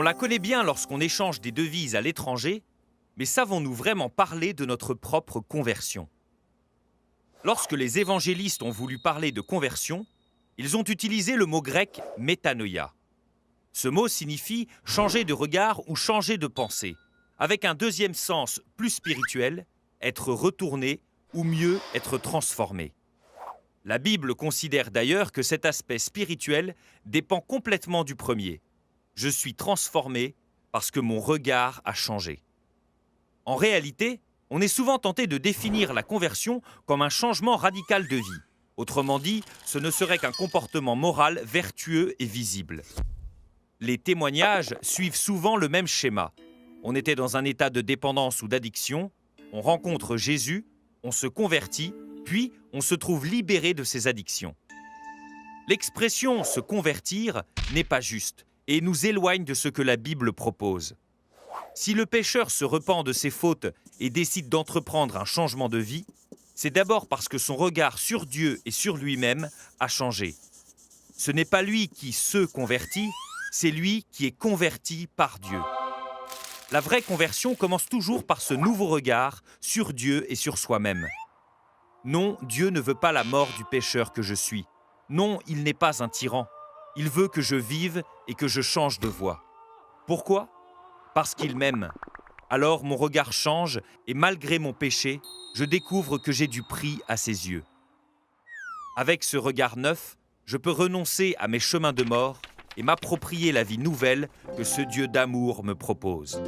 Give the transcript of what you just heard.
la connaît bien lorsqu'on échange des devises à l'étranger, mais savons-nous vraiment parler de notre propre conversion ? Lorsque les évangélistes ont voulu parler de conversion, ils ont utilisé le mot grec « métanoïa ». Ce mot signifie « changer de regard » ou « changer de pensée », avec un deuxième sens plus spirituel, être retourné ou mieux être transformé. La Bible considère d'ailleurs que cet aspect spirituel dépend complètement du premier. Je suis transformé parce que mon regard a changé. En réalité, on est souvent tenté de définir la conversion comme un changement radical de vie. Autrement dit, ce ne serait qu'un comportement moral vertueux et visible. Les témoignages suivent souvent le même schéma. On était dans un état de dépendance ou d'addiction, on rencontre Jésus, on se convertit, puis on se trouve libéré de ses addictions. L'expression « se convertir » n'est pas juste et nous éloigne de ce que la Bible propose. Si le pécheur se repent de ses fautes et décide d'entreprendre un changement de vie, c'est d'abord parce que son regard sur Dieu et sur lui-même a changé. Ce n'est pas lui qui se convertit, c'est lui qui est converti par Dieu. La vraie conversion commence toujours par ce nouveau regard sur Dieu et sur soi-même. Non, Dieu ne veut pas la mort du pécheur que je suis. Non, il n'est pas un tyran. Il veut que je vive et que je change de voie. Pourquoi ? Parce qu'il m'aime. Alors mon regard change et malgré mon péché, je découvre que j'ai du prix à ses yeux. Avec ce regard neuf, je peux renoncer à mes chemins de mort et m'approprier la vie nouvelle que ce Dieu d'amour me propose.